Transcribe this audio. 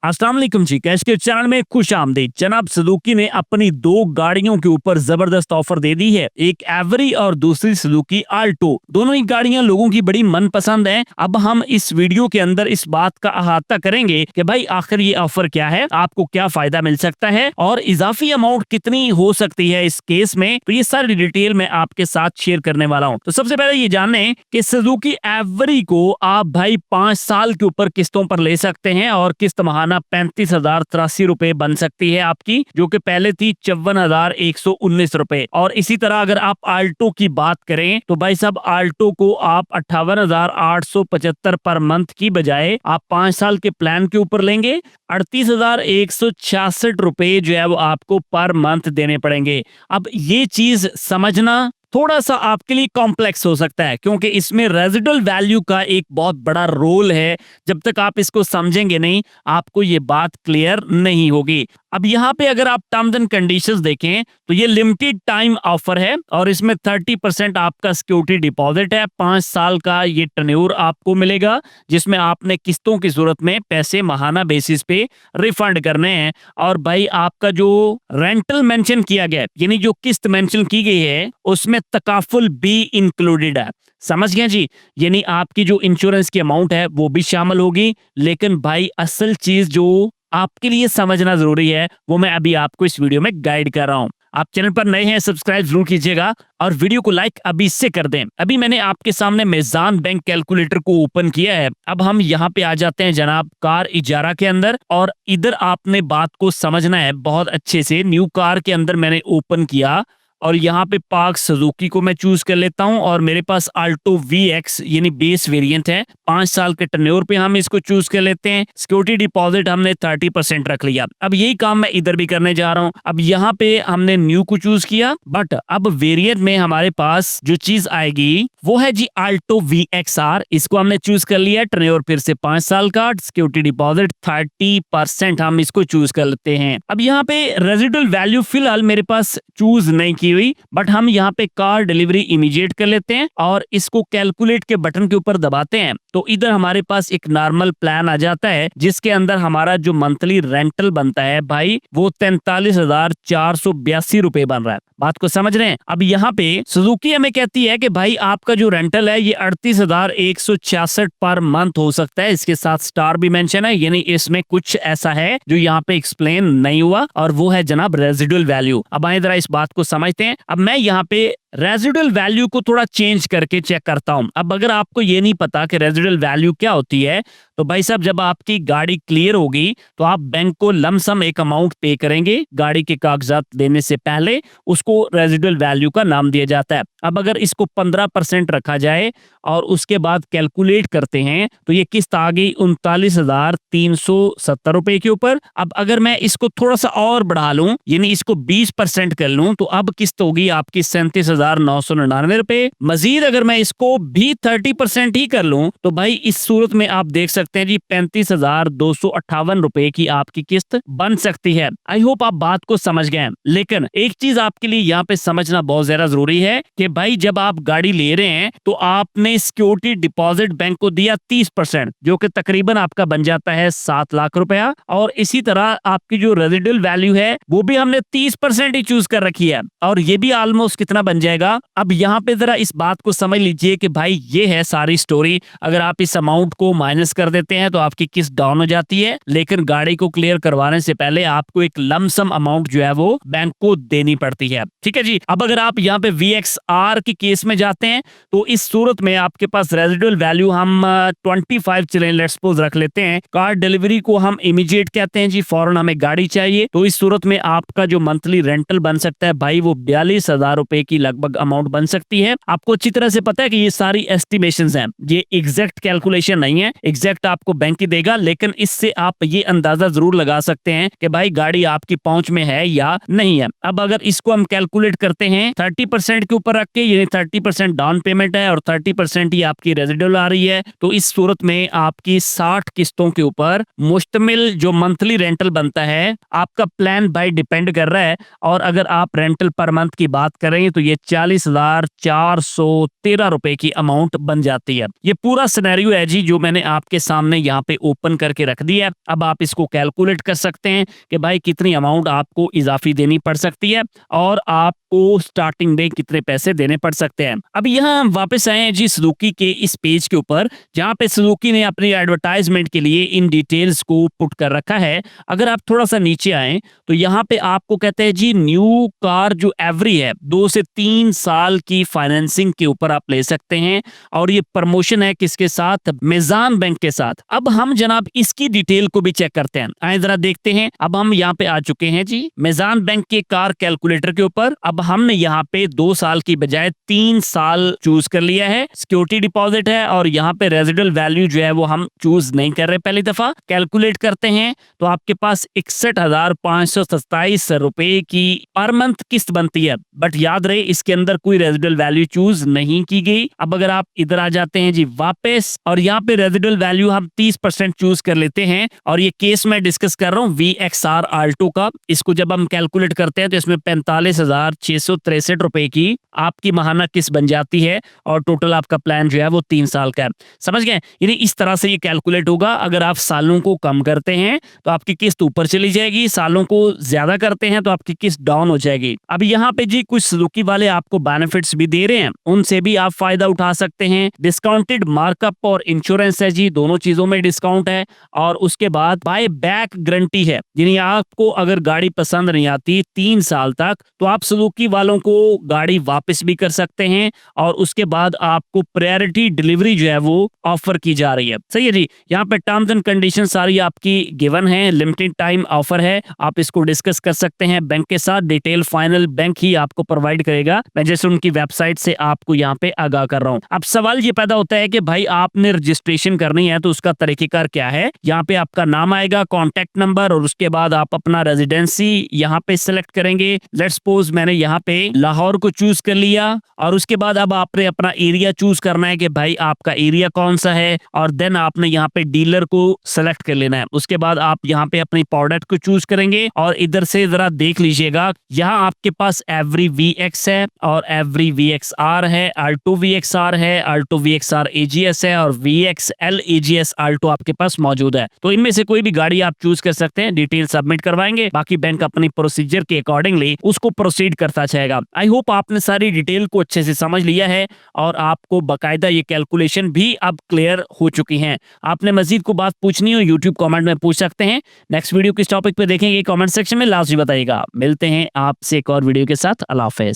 अस्सलाम वालेकुम जी, कैश के चैनल में खुश आमदीद। जनाब सुजुकी ने अपनी दो गाड़ियों के ऊपर जबरदस्त ऑफर दे दी है, एक एवरी और दूसरी सुजुकी आल्टो। दोनों ही गाड़ियां लोगों की बड़ी मनपसंद हैं। अब हम इस वीडियो के अंदर इस बात का अहाता करेंगे कि भाई आखिर ये ऑफर क्या है, आपको क्या फायदा मिल सकता है और इजाफी अमाउंट कितनी हो सकती है इस केस में। तो ये सारी डिटेल मैं आपके साथ शेयर करने वाला हूँ। तो सबसे पहले ये जाने कि सुजुकी एवरी को आप भाई 5 साल के ऊपर किस्तों पर ले सकते हैं और किस्त महाना 35,083 रुपए बन सकती है आपकी, जो कि पहले थी 54,119 रुपए। और इसी तरह अगर आप आल्टो की बात करें तो भाई साहब आल्टो को आप 58,875 पर मंथ की बजाय आप 5 साल के प्लान के ऊपर लेंगे, 38,166 रुपए जो है वो आपको पर मंथ देने पड़ेंगे। अब ये चीज समझना थोड़ा सा आपके लिए कॉम्प्लेक्स हो सकता है, क्योंकि इसमें रेजिडुअल वैल्यू का एक बहुत बड़ा रोल है। जब तक आप इसको समझेंगे नहीं, आपको ये बात क्लियर नहीं होगी। अब यहाँ पे अगर आप टर्म्स एंड कंडीशंस देखें तो ये लिमिटेड टाइम ऑफर है और इसमें 30% आपका सिक्योरिटी डिपॉजिट है। 5 साल का ये टन्योर आपको मिलेगा, जिसमें आपने किस्तों की सूरत में पैसे माहाना बेसिस पे रिफंड करने हैं। और भाई आपका जो रेंटल मेंशन किया गया है, यानी जो किस्त मेंशन की गई है, उसमें तकाफुल भी इंक्लूडेड है। समझ गए जी? यानी आपकी जो इंश्योरेंस की अमाउंट है वो भी शामिल होगी। लेकिन भाई असल चीज जो आपके लिए समझना जरूरी है वो मैं अभी आपको इस वीडियो में गाइड कर रहा हूं। आप चैनल पर नए हैं, सब्सक्राइब जरूर कीजिएगा और वीडियो को लाइक अभी से कर दें। अभी मैंने आपके सामने मीज़ान बैंक कैलकुलेटर को ओपन किया है। अब हम यहाँ पे आ जाते हैं जनाब कार इजारा के अंदर, और इधर आपने बात को समझना है बहुत अच्छे से। न्यू कार के अंदर मैंने ओपन किया और यहाँ पे पार्क सुजुकी को मैं चूज कर लेता हूँ और मेरे पास आल्टो VX यानी बेस वेरिएंट है। 5 साल के टर्न्योर पे हम इसको चूज कर लेते हैं। सिक्योरिटी डिपॉजिट हमने 30% रख लिया। अब यही काम मैं इधर भी करने जा रहा हूँ। अब यहाँ पे हमने न्यू को चूज किया, बट अब वेरिएंट में हमारे पास जो चीज आएगी वो है जी आल्टो VXR। इसको हमने चूज कर लिया। टर्न्योर फिर से 5 साल का, सिक्योरिटी डिपॉजिट 30% हम इसको चूज कर लेते हैं। अब यहाँ पे रेजिडुअल वैल्यू फिलहाल मेरे पास चूज नहीं की हुई, बट हम यहाँ पे कार डिलीवरी इमीडिएट कर लेते हैं और इसको कैलकुलेट के बटन के ऊपर दबाते हैं तो इधर हमारे पास एक नॉर्मल प्लान आ जाता है, जिसके अंदर हमारा जो मंथली रेंटल बनता है भाई वो 43,482 रुपए बन रहा है। बात को समझ रहे हैं? अब यहाँ पे सुजुकी हमें कहती है कि भाई आपका जो रेंटल है ये 38,166 पर मंथ हो सकता है। इसके साथ स्टार भी मेंशन है, यानी इसमें कुछ ऐसा है जो यहाँ पे एक्सप्लेन नहीं हुआ, और वो है जनाब रेजिडुअल वैल्यू। अब आए जरा इस बात को समझते हैं। अब मैं यहाँ पे रेजिडुअल वैल्यू को थोड़ा चेंज करके चेक करता हूं। अब अगर आपको ये नहीं पता कि रेजिडुअल वैल्यू क्या होती है, तो भाई साहब जब आपकी गाड़ी क्लियर होगी तो आप बैंक को लमसम एक अमाउंट पे करेंगे गाड़ी के कागजात देने से पहले। उसको रेजिडुअल वैल्यू का नाम दिया जाता है। अब अगर इसको 15% रखा जाए और उसके बाद कैलकुलेट करते हैं तो ये किस्त आ गई 39,370 रुपए के ऊपर। अब अगर मैं इसको थोड़ा सा और बढ़ा लूं, यानी इसको 20% कर लूं, तो अब किस्त होगी आपकी 37,999 रुपए। मजीद अगर मैं इसको भी 30% ही कर लूं तो भाई इस सूरत में आप देख सकते हैं जी 35,258 रुपए की आपकी किस्त बन सकती है। आई होप आप बात को समझ गए। लेकिन एक चीज आपके लिए यहाँ पे समझना बहुत ज्यादा जरूरी है कि भाई जब आप गाड़ी ले रहे हैं तो आपने सिक्योरिटी डिपॉजिट बैंक को दिया 30%, जो कि तकरीबन आपका बन जाता है 7 लाख रुपया। और इसी तरह आपकी जो रेजिडुअल वैल्यू है वो भी हमने 30% ही चूज कर रखी है, और ये भी ऑलमोस्ट कितना बन जाएगा। अब यहाँ पे जरा इस बात को समझ लीजिए कि भाई ये है सारी स्टोरी। अगर आप इस अमाउंट को माइनस कर देते हैं तो आपकी किस्त डाउन हो जाती है, लेकिन गाड़ी को क्लियर करवाने से पहले आपको एक लमसम अमाउंट जो है वो बैंक को देनी पड़ती है। ठीक है जी? अब अगर आप यहाँ पे VXR की केस में जाते हैं तो इस सूरत में आपके पास रेजिडुअल वैल्यू हम 25 चलें, लेट्स सपोज रख लेते हैं। कार डिलीवरी को हम इमीडिएट कहते हैं जी, फौरन हमें गाड़ी चाहिए। तो इस सूरत में आपका जो मंथली रेंटल बन सकता है भाई वो 42,000 रुपए की लगभग अमाउंट बन सकती है। आपको अच्छी तरह से पता है कि ये सारी एस्टिमेशंस हैं, ये एग्जैक्ट कैलकुलेशन नहीं है, एग्जैक्ट आपको बैंक ही देगा, लेकिन इससे आप ये अंदाजा जरूर लगा सकते हैं कि भाई गाड़ी आपकी पहुंच में है या नहीं है। अब अगर इसको हम कैलकुलेट करते हैं 30% के ऊपर रख के, यानी 30% डाउन पेमेंट है और 30% ही आपकी रेजिडुअल आ रही है, तो इस सूरत में आपकी 60 किस्तों के ऊपर मुश्तमिल जो मंथली रेंटल बनता है, आपका प्लान बाय डिपेंड कर रहा है। और अगर आप रेंटल पर मंथ की बात करें तो ये ₹40,413 की अमाउंट बन जाती है। ये पूरा सिनेरियो है जी जो मैंने आपके सामने यहाँ पे ओपन करके रख दिया है। अब आप इसको कैलकुलेट कर सकते हैं कि भाई कितनी अमाउंट आपको इजाफी देनी पड़ सकती है और आपको स्टार्टिंग में कितने पैसे देने पड़ सकते हैं। अब यहाँ हम वापस आए हैं जी सुजुकी के इस पेज के ऊपर जहाँ पे सुजुकी ने अपनी एडवर्टाइजमेंट के लिए इन डिटेल्स को पुट कर रखा है। अगर आप थोड़ा सा नीचे आए तो यहाँ पे आपको कहते हैं जी न्यू कार जो एवरी है 2 से 3 साल की फाइनेंसिंग के ऊपर आप ले सकते हैं और ये प्रमोशन है किसके साथ, मेजान बैंक के साथ। अब हम जनाब इसकी डिटेल को भी चेक करते हैं, आए जरा देखते हैं। अब हम यहाँ पे आ चुके हैं जी मेजान बैंक के कार कैलकुलेटर के ऊपर। अब हमने यहाँ पे 2 साल की बजाय 3 साल चूज कर लिया है। सिक्योरिटी डिपॉजिट है और यहाँ पे रेजिडुअल वैल्यू जो है वो हम चूज नहीं कर रहे। पहली दफा कैलकुलेट करते हैं तो आपके पास 61,527 रुपए की पर मंथ किस्त बनती है, बट याद रहे इसके अंदर कोई रेजिडुअल वैल्यू चूज नहीं की गई। अब अगर आप इधर आ जाते हैं जी वापस और यहाँ पे रेजिडुअल वैल्यू हम 30% चूज कर लेते हैं और ये केस मैं डिस्कस कर रहा हूँ VXR आल्टो का। इसको जब हम कैलकुलेट करते हैं तो इसमें 45,663 रुपए की आपकी माहाना किस्त बन जाती है और टोटल आपका प्लान जो है वो 3 साल का है। समझ गए? यानी इस तरह से ये कैलकुलेट होगा। अगर आप सालों को कम करते हैं तो आपकी किस्त ऊपर चली जाएगी, सालों को ज्यादा करते हैं तो आपकी किस्त डाउन हो जाएगी। अब यहाँ पे जी कुछ सुजुकी वाले आपको बेनिफिट्स भी दे रहे हैं, उनसे भी आप फायदा उठा सकते हैं। डिस्काउंटेड मार्कअप और इंश्योरेंस है जी, दोनों चीजों में डिस्काउंट है। और उसके बाद बाय बैक गारंटी है, यानी आपको अगर गाड़ी पसंद नहीं आती 3 साल तक तो आप सुजुकी वालों को गाड़ी वापस भी कर सकते हैं और उसके बाद आपको प्रायोरिटी डिलीवरी जो है वो ऑफर की जा रही है। सही है जी। यहाँ पे टर्म्स एंड कंडीशन सारी आपकी गिवन है, लिमिटेड टाइम ऑफर है, आप इसको डिस्कस कर सकते हैं बैंक के साथ। डिटेल फाइनल बैंक ही आपको प्रोवाइड करेगा, मैं जैसे उनकी वेबसाइट से आपको यहाँ पे आगाह कर रहा हूँ। अब सवाल ये पैदा होता है कि भाई आपने रजिस्ट्रेशन करनी है तो उसका तरीकेकार क्या है। यहाँ पे आपका नाम आएगा, कॉन्टेक्ट नंबर और उसके बाद आप अपना रेजिडेंसी यहाँ पे सिलेक्ट करेंगे। लेट्स सपोज मैंने यहाँ पे लाहौर को चूज कर लिया और उसके बाद अब आपने अपना एरिया चूज करना है कि भाई आपका एरिया कौन सा है और देन आपने यहाँ पे डीलर को सेलेक्ट कर लेना है। उसके बाद आप यहाँ पे अपनी प्रोडक्ट को चूज करेंगे और इधर से जरा देख लीजिएगा, यहाँ आपके पास एवरी VX है और एवरी VXR है, आल्टो VXR है, आल्टो VXR AGS है और VXL AGS आल्टो आपके पास मौजूद है। तो इनमें से कोई भी गाड़ी आप चूज कर सकते हैं, डिटेल सबमिट करवाएंगे, बाकी बैंक अपनी प्रोसीजर के अकॉर्डिंगली उसको प्रोसीड करता जाएगा। आई होप आपने सारी डिटेल को अच्छे से समझ लिया है और आपको बकायदा ये कैलकुलेशन भी अब क्लियर हो चुकी हैं। आपने मजीद को बात पूछनी हो यूट्यूब कमेंट में पूछ सकते हैं। नेक्स्ट वीडियो किस टॉपिक पे देखेंगे कमेंट सेक्शन में लाजमी बताइएगा। मिलते हैं आपसे एक और वीडियो के साथ। अल्लाह हाफिज।